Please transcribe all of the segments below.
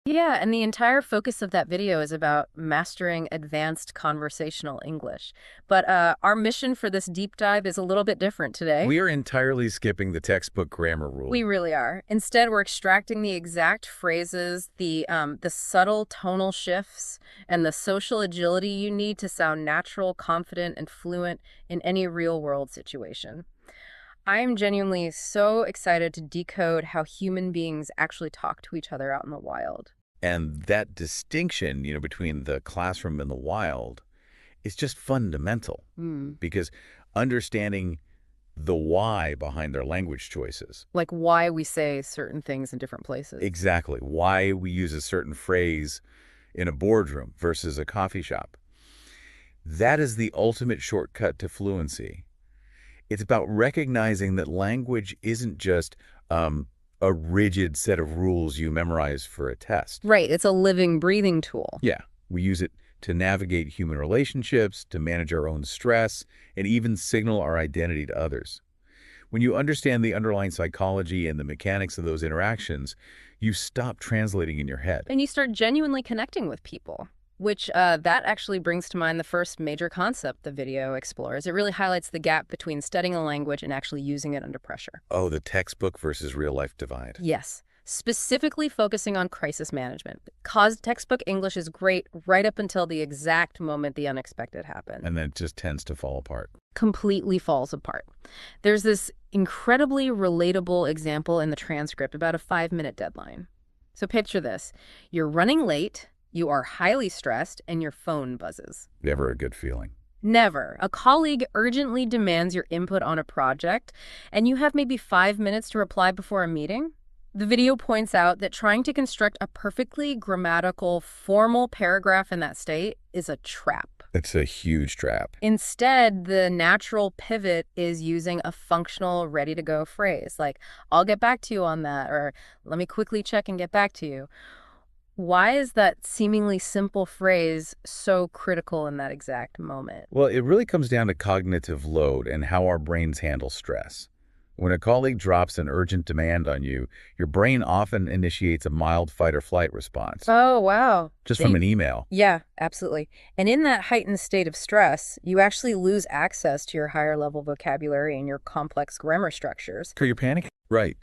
Yeah, and the entire focus of that video is about mastering advanced conversational English. But our mission for this deep dive is a little bit different today. We are entirely skipping the textbook grammar We rule. really are. Instead, we're extracting the exact phrases, the subtle tonal shifts, and the social agility you need to sound natural, confident, and fluent in any real-world situation. I am genuinely so excited to decode how human beings actually talk to each other out in the wild. And that distinction, between the classroom and the wild is just fundamental Hmm. because understanding the why behind their language choices, Like why we say certain things in different places. exactly why we use a certain phrase in a boardroom versus a coffee shop, that is the ultimate shortcut to fluency. It's about recognizing that language isn't just a rigid set of rules you memorize for a test. Right, it's a living, breathing tool. Yeah, we use it to navigate human relationships, to manage our own stress, and even signal our identity to others. When you understand the underlying psychology and the mechanics of those interactions, you stop translating in your head. And you start genuinely connecting with people, which that actually brings to mind the first major concept the video explores. It really highlights the gap between studying a language and actually using it under pressure. Oh, the textbook versus real life divide. Yes, specifically focusing on crisis management. Cause textbook English is great right up until the exact moment the unexpected happens. And then it just tends to fall apart. Completely falls apart. There's this incredibly relatable example in the transcript about a 5-minute deadline. So picture this. You're running late, you are highly stressed, and your phone buzzes. Never a good feeling. Never. A colleague urgently demands your input on a project, and you have maybe 5 minutes to reply before a meeting? The video points out that trying to construct a perfectly grammatical, formal paragraph in that state is a trap. It's a huge trap. Instead, the natural pivot is using a functional, ready-to-go phrase, like, I'll get back to you on that, or let me quickly check and get back to you. Why is that seemingly simple phrase so critical in that exact moment? Well, it really comes down to cognitive load and how our brains handle stress. When a colleague drops an urgent demand on you, your brain often initiates a mild fight or flight response, Oh, wow. just from an email. Yeah, absolutely. And in that heightened state of stress, you actually lose access to your higher level vocabulary and your complex grammar structures. So you're panicking? Right.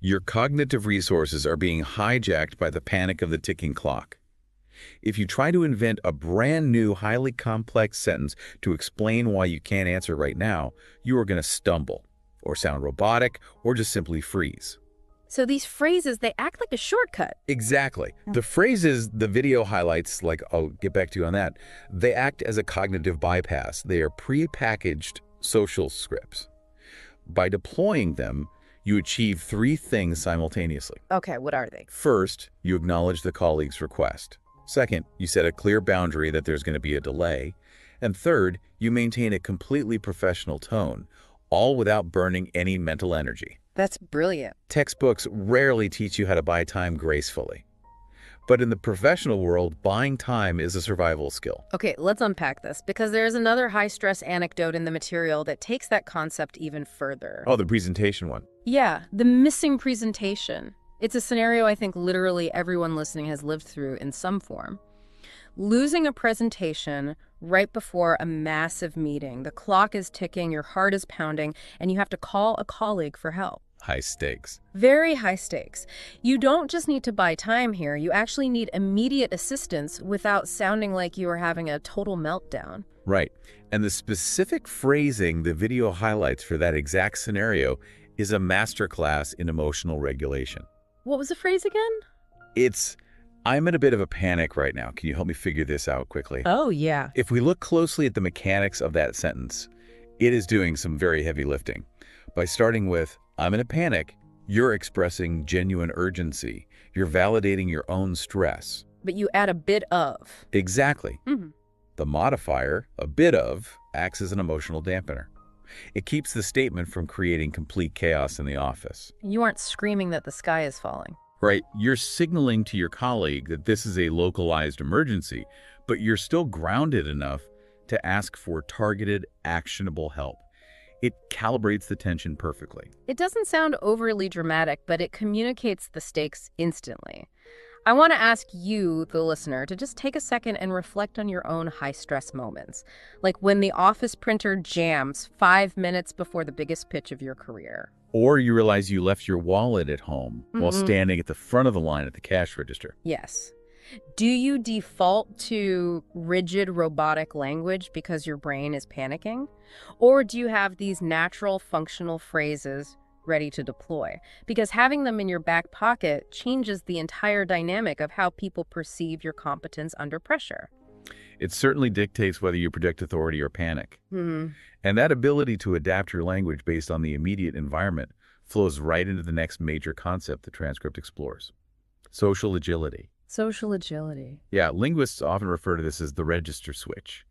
Your cognitive resources are being hijacked by the panic of the ticking clock. If you try to invent a brand new, highly complex sentence to explain why you can't answer right now, you are going to stumble, or sound robotic, or just simply freeze. So these phrases, they act like a shortcut. Exactly. The phrases the video highlights, like I'll get back to you on that, they act as a cognitive bypass. They are pre-packaged social scripts. By deploying them, you achieve three things simultaneously. Okay, what are they? First, you acknowledge the colleague's request. Second, you set a clear boundary that there's going to be a delay. And third, you maintain a completely professional tone, all without burning any mental energy. That's brilliant. Textbooks rarely teach you how to buy time gracefully. But in the professional world, buying time is a survival skill. Okay, let's unpack this, because there's another high-stress anecdote in the material that takes that concept even further. Oh, the presentation one. Yeah, the missing presentation. It's a scenario I think literally everyone listening has lived through in some form. Losing a presentation right before a massive meeting. The clock is ticking, your heart is pounding, and you have to call a colleague for help. High stakes. Very high stakes. You don't just need to buy time here, you actually need immediate assistance without sounding like you are having a total meltdown. Right. And the specific phrasing the video highlights for that exact scenario is a masterclass in emotional regulation. What was the phrase again? It's, I'm in a bit of a panic right now. Can you help me figure this out quickly? Oh, yeah. If we look closely at the mechanics of that sentence, it is doing some very heavy lifting. By starting with, I'm in a panic, you're expressing genuine urgency. You're validating your own stress. But you add a bit of. Exactly. Mm-hmm. The modifier, a bit of, acts as an emotional dampener. It keeps the statement from creating complete chaos in the office. You aren't screaming that the sky is falling. Right? You're signaling to your colleague that this is a localized emergency, but you're still grounded enough to ask for targeted, actionable help. It calibrates the tension perfectly. It doesn't sound overly dramatic, but it communicates the stakes instantly. I want to ask you, the listener, to just take a second and reflect on your own high-stress moments, like when the office printer jams 5 minutes before the biggest pitch of your career. Or you realize you left your wallet at home while Mm-hmm. standing at the front of the line at the cash register. Yes. Do you default to rigid robotic language because your brain is panicking? Or do you have these natural functional phrases ready to deploy? Because having them in your back pocket changes the entire dynamic of how people perceive your competence under pressure. It certainly dictates whether you predict authority or panic. Hmm. And that ability to adapt your language based on the immediate environment flows right into the next major concept the transcript explores: social agility. Social agility. Yeah, linguists often refer to this as the register switch.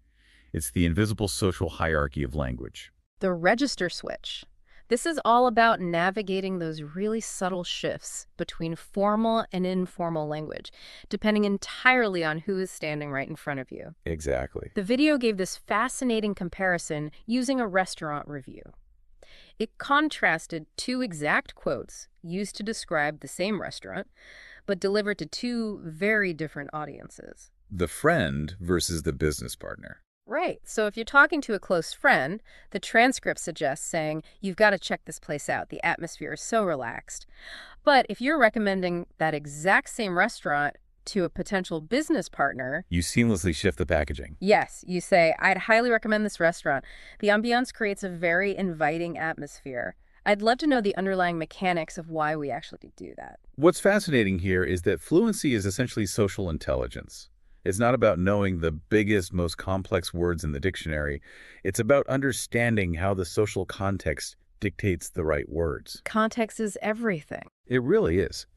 It's the invisible social hierarchy of language. The register switch. This is all about navigating those really subtle shifts between formal and informal language, depending entirely on who is standing right in front of you. Exactly. The video gave this fascinating comparison using a restaurant review. It contrasted two exact quotes used to describe the same restaurant, but delivered to two very different audiences. The friend versus the business partner. Right. So if you're talking to a close friend, the transcript suggests saying, "You've got to check this place out. The atmosphere is so relaxed." But if you're recommending that exact same restaurant to a potential business partner, You seamlessly shift the packaging. yes, you say, "I'd highly recommend this restaurant. The ambiance creates a very inviting atmosphere." I'd love to know the underlying mechanics of why we actually do that. What's fascinating here is that fluency is essentially social intelligence. It's not about knowing the biggest, most complex words in the dictionary. It's about understanding how the social context dictates the right words. Context is everything. It really is.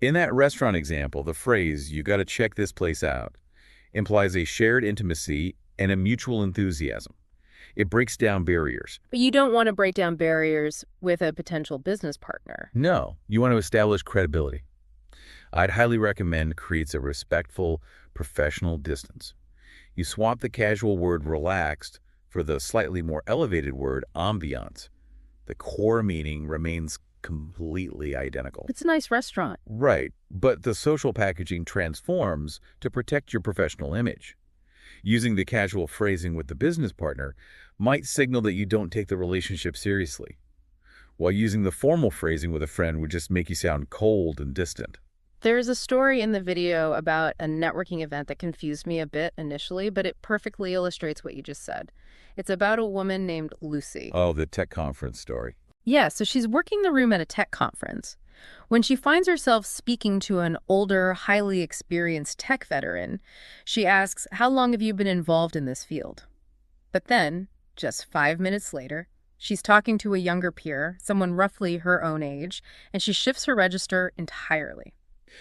In that restaurant example, the phrase, "you got to check this place out," implies a shared intimacy and a mutual enthusiasm. It breaks down barriers. But you don't want to break down barriers with a potential business partner. No, you want to establish credibility. I'd highly recommend creates a respectful, professional distance. You swap the casual word relaxed for the slightly more elevated word ambiance. The core meaning remains completely identical. It's a nice restaurant. Right, but the social packaging transforms to protect your professional image. Using the casual phrasing with the business partner might signal that you don't take the relationship seriously, while using the formal phrasing with a friend would just make you sound cold and distant. There's a story in the video about a networking event that confused me a bit initially, but it perfectly illustrates what you just said. It's about a woman named Lucy. Oh, the tech conference story. Yeah, so she's working the room at a tech conference. When she finds herself speaking to an older, highly experienced tech veteran, she asks, "How long have you been involved in this field?" But then, just 5 minutes later, she's talking to a younger peer, someone roughly her own age, and she shifts her register entirely.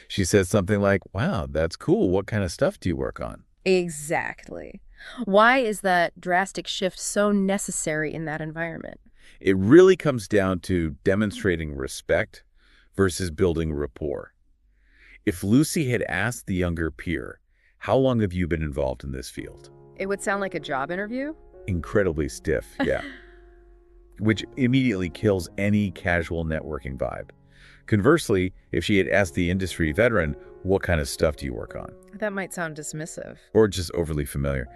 She says something like, "Wow, that's cool. What kind of stuff do you work on?" Exactly. Why is that drastic shift so necessary in that environment? It really comes down to demonstrating respect versus building rapport. If Lucy had asked the younger peer, "How long have you been involved in this field?" It would sound like a job interview? Incredibly stiff, yeah. Which immediately kills any casual networking vibe. Conversely, if she had asked the industry veteran, "What kind of stuff do you work on?" That might sound dismissive. Or just overly familiar.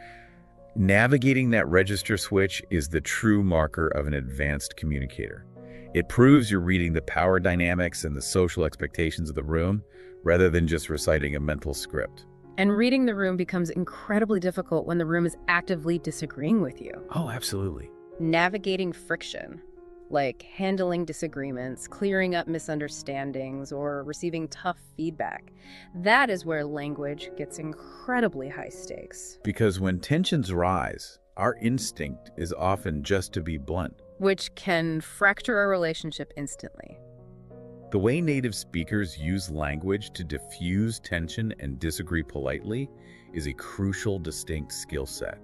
Navigating that register switch is the true marker of an advanced communicator. It proves you're reading the power dynamics and the social expectations of the room, rather than just reciting a mental script. And reading the room becomes incredibly difficult when the room is actively disagreeing with you. Oh, absolutely. Navigating friction, like handling disagreements, clearing up misunderstandings, or receiving tough feedback. That is where language gets incredibly high stakes, Because when tensions rise, our instinct is often just to be blunt. which can fracture a relationship instantly. The way native speakers use language to diffuse tension and disagree politely is a crucial, distinct skill set.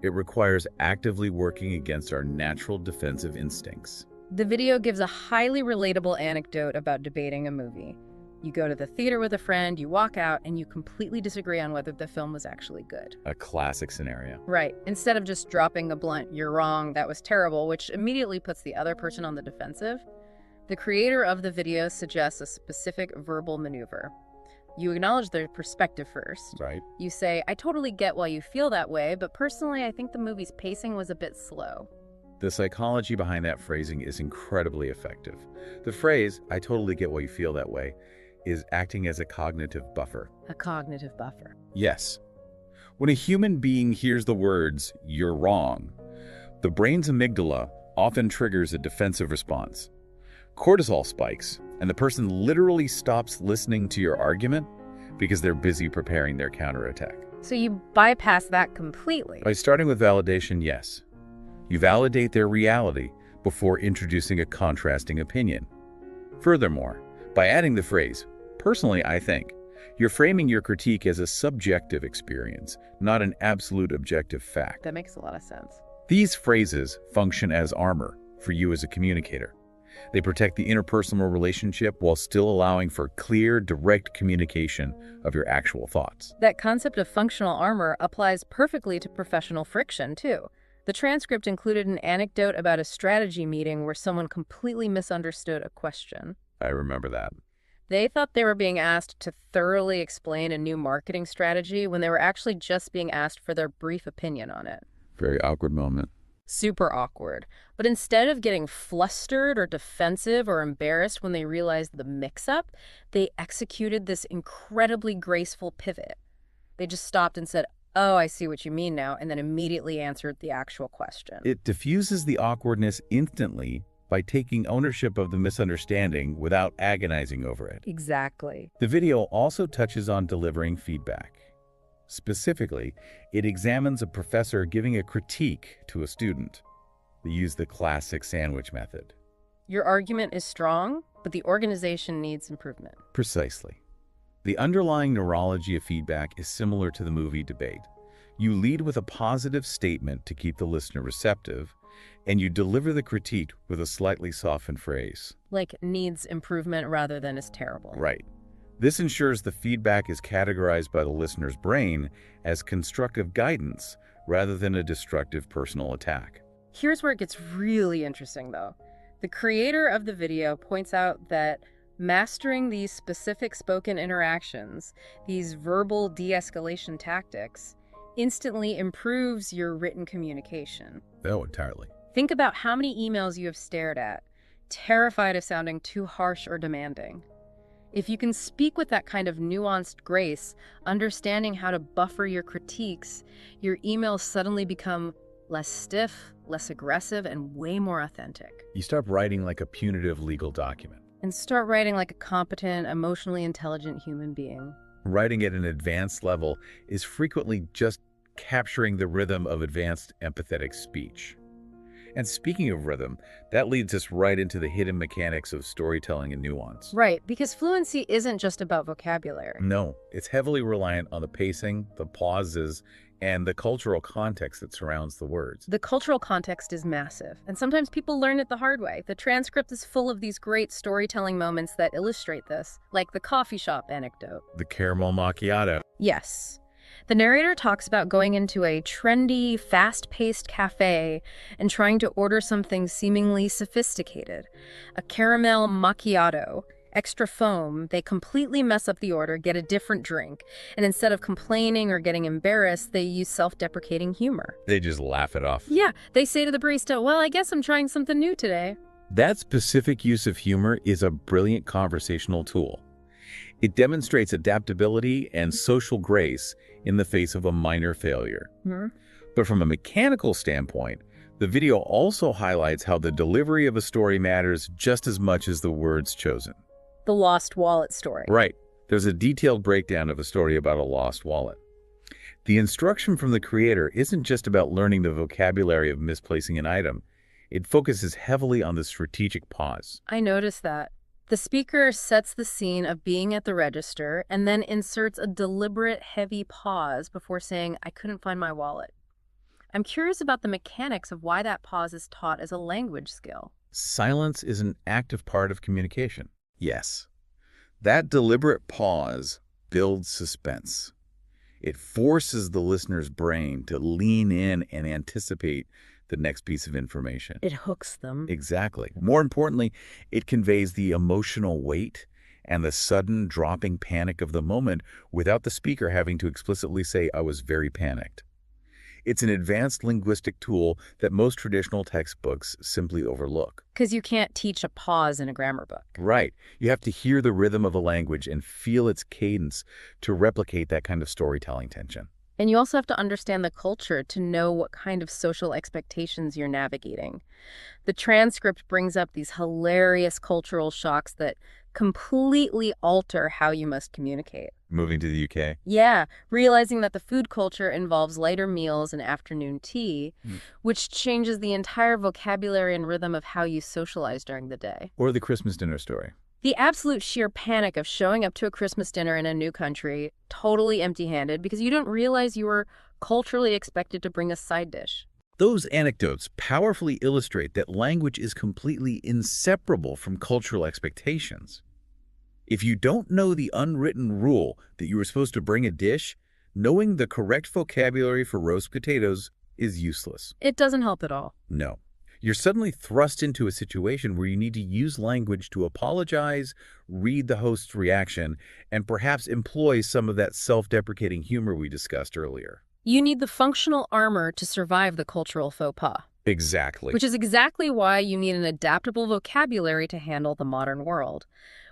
It requires actively working against our natural defensive instincts. The video gives a highly relatable anecdote about debating a movie. You go to the theater with a friend, you walk out, and you completely disagree on whether the film was actually good. A classic scenario. Right. Instead of just dropping a blunt, "You're wrong, that was terrible," which immediately puts the other person on the defensive, the creator of the video suggests a specific verbal maneuver. You acknowledge their perspective first. Right. You say, I totally get why you feel that way, but personally, I think the movie's pacing was a bit slow. The psychology behind that phrasing is incredibly effective. The phrase, I totally get why you feel that way, is acting as a cognitive buffer. A cognitive buffer. Yes. When a human being hears the words, you're wrong, the brain's amygdala often triggers a defensive response. Cortisol spikes, and the person literally stops listening to your argument because they're busy preparing their counterattack. So you bypass that completely. By starting with validation, yes. You validate their reality before introducing a contrasting opinion. Furthermore, by adding the phrase, personally, I think, you're framing your critique as a subjective experience, not an absolute objective fact. That makes a lot of sense. These phrases function as armor for you as a communicator. They protect the interpersonal relationship while still allowing for clear, direct communication of your actual thoughts. That concept of functional armor applies perfectly to professional friction, too. The transcript included an anecdote about a strategy meeting where someone completely misunderstood a question. I remember that. They thought they were being asked to thoroughly explain a new marketing strategy when they were actually just being asked for their brief opinion on it. Very awkward moment. Super awkward. But instead of getting flustered or defensive or embarrassed when they realized the mix-up, they executed this incredibly graceful pivot. They just stopped and said, oh, I see what you mean now, and then immediately answered the actual question. It diffuses the awkwardness instantly by taking ownership of the misunderstanding without agonizing over it. Exactly. The video also touches on delivering feedback. Specifically, it examines a professor giving a critique to a student. They use the classic sandwich method. Your argument is strong, but the organization needs improvement. Precisely. The underlying neurology of feedback is similar to the movie debate. You lead with a positive statement to keep the listener receptive, and you deliver the critique with a slightly softened phrase. Like needs improvement rather than is terrible. Right. This ensures the feedback is categorized by the listener's brain as constructive guidance rather than a destructive personal attack. Here's where it gets really interesting, though. The creator of the video points out that mastering these specific spoken interactions, these verbal de-escalation tactics, instantly improves your written communication. Oh, entirely. Think about how many emails you have stared at, terrified of sounding too harsh or demanding. If you can speak with that kind of nuanced grace, understanding how to buffer your critiques, your emails suddenly become less stiff, less aggressive, and way more authentic. You stop writing like a punitive legal document. And start writing like a competent, emotionally intelligent human being. Writing at an advanced level is frequently just capturing the rhythm of advanced empathetic speech. And speaking of rhythm, that leads us right into the hidden mechanics of storytelling and nuance. Right, because fluency isn't just about vocabulary. No, it's heavily reliant on the pacing, the pauses, and the cultural context that surrounds the words. The cultural context is massive, and sometimes people learn it the hard way. The transcript is full of these great storytelling moments that illustrate this, like the coffee shop anecdote. The caramel macchiato. Yes. The narrator talks about going into a trendy, fast-paced cafe and trying to order something seemingly sophisticated. A caramel macchiato. Extra foam, they completely mess up the order, get a different drink, and instead of complaining or getting embarrassed, they use self-deprecating humor. They just laugh it off. Yeah, they say to the barista, well, I guess I'm trying something new today. That specific use of humor is a brilliant conversational tool. It demonstrates adaptability and social grace in the face of a minor failure. But from a mechanical standpoint, the video also highlights how the delivery of a story matters just as much as the words chosen. The lost wallet story. Right. There's a detailed breakdown of a story about a lost wallet. The instruction from the creator isn't just about learning the vocabulary of misplacing an item. It focuses heavily on the strategic pause. I noticed that. The speaker sets the scene of being at the register and then inserts a deliberate, heavy pause before saying, I couldn't find my wallet. I'm curious about the mechanics of why that pause is taught as a language skill. Silence is an active part of communication. Yes. That deliberate pause builds suspense. It forces the listener's brain to lean in and anticipate the next piece of information. It hooks them. Exactly. More importantly, it conveys the emotional weight and the sudden dropping panic of the moment without the speaker having to explicitly say, "I was very panicked." It's an advanced linguistic tool that most traditional textbooks simply overlook. Because you can't teach a pause in a grammar book. Right. You have to hear the rhythm of a language and feel its cadence to replicate that kind of storytelling tension. And you also have to understand the culture to know what kind of social expectations you're navigating. The transcript brings up these hilarious cultural shocks that completely alter how you must communicate. Moving to the UK. Yeah, realizing that the food culture involves lighter meals and afternoon tea, which changes the entire vocabulary and rhythm of how you socialize during the day. Or the Christmas dinner story. The absolute sheer panic of showing up to a Christmas dinner in a new country, totally empty-handed, because you don't realize you were culturally expected to bring a side dish. Those anecdotes powerfully illustrate that language is completely inseparable from cultural expectations. If you don't know the unwritten rule that you were supposed to bring a dish, knowing the correct vocabulary for roast potatoes is useless. It doesn't help at all. No. You're suddenly thrust into a situation where you need to use language to apologize, read the host's reaction, and perhaps employ some of that self-deprecating humor we discussed earlier. You need the functional armor to survive the cultural faux pas. Exactly. Which is exactly why you need an adaptable vocabulary to handle the modern world.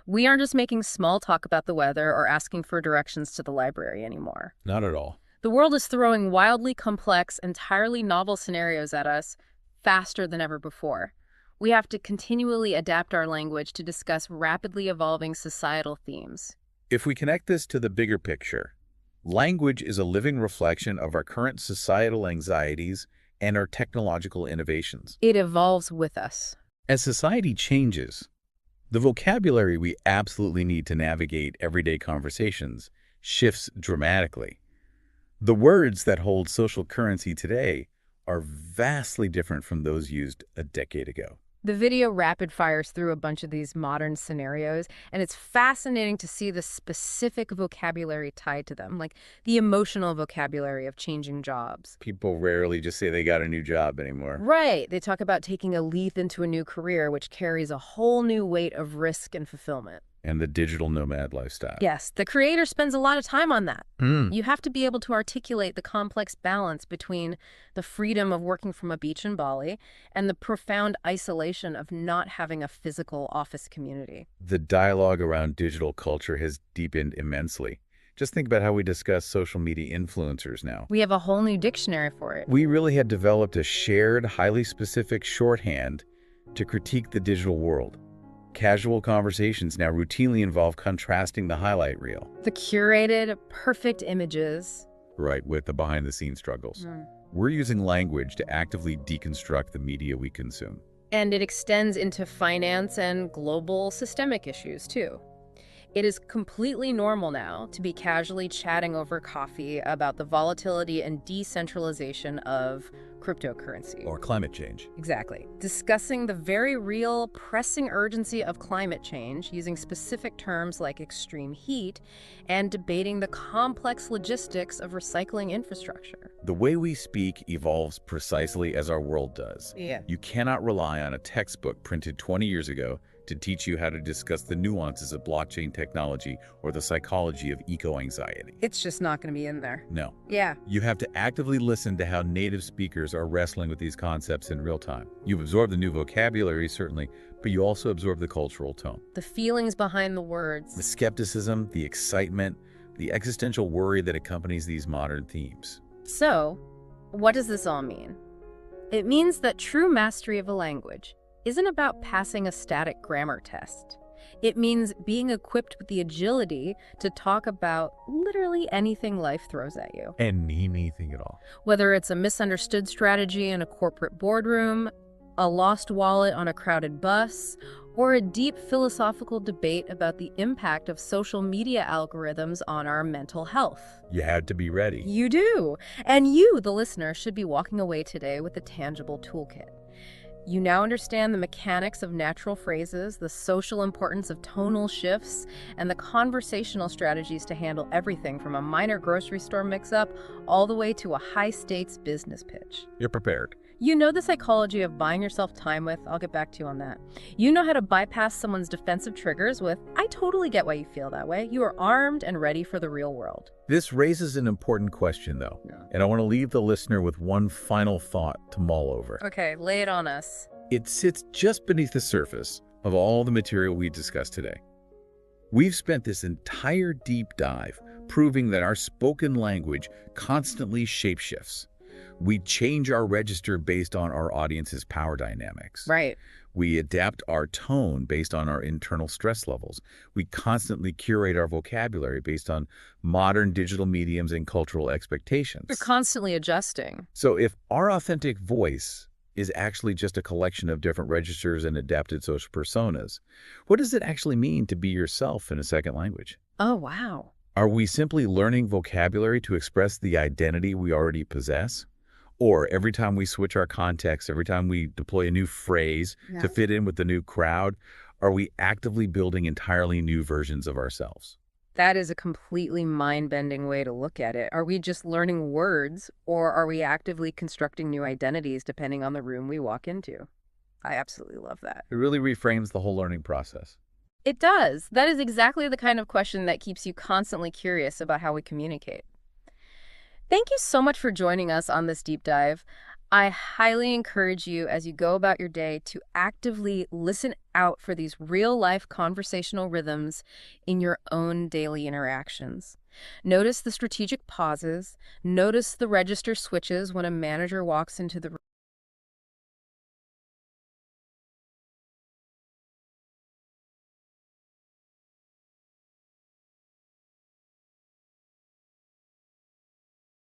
We aren't just making small talk about the weather or asking for directions to the library anymore. Not at all. The world is throwing wildly complex, entirely novel scenarios at us faster than ever before. We have to continually adapt our language to discuss rapidly evolving societal themes. If we connect this to the bigger picture, language is a living reflection of our current societal anxieties and our technological innovations. It evolves with us. As society changes, the vocabulary we absolutely need to navigate everyday conversations shifts dramatically. The words that hold social currency today are vastly different from those used a decade ago. The video rapid fires through a bunch of these modern scenarios, and it's fascinating to see the specific vocabulary tied to them, like the emotional vocabulary of changing jobs. People rarely just say they got a new job anymore. Right. They talk about taking a leap into a new career, which carries a whole new weight of risk and fulfillment. And the digital nomad lifestyle. Yes, the creator spends a lot of time on that. You have to be able to articulate the complex balance between the freedom of working from a beach in Bali and the profound isolation of not having a physical office community. The dialogue around digital culture has deepened immensely. Just think about how we discuss social media influencers now. We have a whole new dictionary for it. We really had developed a shared, highly specific shorthand to critique the digital world. Casual conversations now routinely involve contrasting the highlight reel. The curated, perfect images. Right, with the behind-the-scenes struggles. We're using language to actively deconstruct the media we consume. And it extends into finance and global systemic issues, too. It is completely normal now to be casually chatting over coffee about the volatility and decentralization of cryptocurrency. Or climate change. Exactly. Discussing the very real, pressing urgency of climate change using specific terms like extreme heat and debating the complex logistics of recycling infrastructure. The way we speak evolves precisely as our world does. Yeah. You cannot rely on a textbook printed 20 years ago to teach you how to discuss the nuances of blockchain technology or the psychology of eco-anxiety. It's just not going to be in there. No. Yeah. You have to actively listen to how native speakers are wrestling with these concepts in real time. You've absorbed the new vocabulary, certainly, but you also absorb the cultural tone. The feelings behind the words. The skepticism, the excitement, the existential worry that accompanies these modern themes. So, what does this all mean? It means that true mastery of a language isn't about passing a static grammar test. It means being equipped with the agility to talk about literally anything life throws at you. Anything at all. Whether it's a misunderstood strategy in a corporate boardroom, a lost wallet on a crowded bus, or a deep philosophical debate about the impact of social media algorithms on our mental health. You had to be ready. You do. And you, the listener, should be walking away today with a tangible toolkit. You now understand the mechanics of natural phrases, the social importance of tonal shifts, and the conversational strategies to handle everything from a minor grocery store mix-up all the way to a high-stakes business pitch. You're prepared. You know the psychology of buying yourself time with. I'll get back to you on that. You know how to bypass someone's defensive triggers with, I totally get why you feel that way. You are armed and ready for the real world. This raises an important question, though, Yeah. and I want to leave the listener with one final thought to mull over. Okay, lay it on us. It sits just beneath the surface of all the material we discussed today. We've spent this entire deep dive proving that our spoken language constantly shapeshifts. We change our register based on our audience's power dynamics. Right. We adapt our tone based on our internal stress levels. We constantly curate our vocabulary based on modern digital mediums and cultural expectations. We're constantly adjusting. So if our authentic voice is actually just a collection of different registers and adapted social personas, what does it actually mean to be yourself in a second language? Oh, wow. Are we simply learning vocabulary to express the identity we already possess? Or every time we switch our context, every time we deploy a new phrase to fit in with the new crowd, are we actively building entirely new versions of ourselves? That is a completely mind-bending way to look at it. Are we just learning words, or are we actively constructing new identities depending on the room we walk into? I absolutely love that. It really reframes the whole learning process. It does. That is exactly the kind of question that keeps you constantly curious about how we communicate. Thank you so much for joining us on this deep dive. I highly encourage you as you go about your day to actively listen out for these real-life conversational rhythms in your own daily interactions. Notice the strategic pauses. Notice the register switches when a manager walks into the room.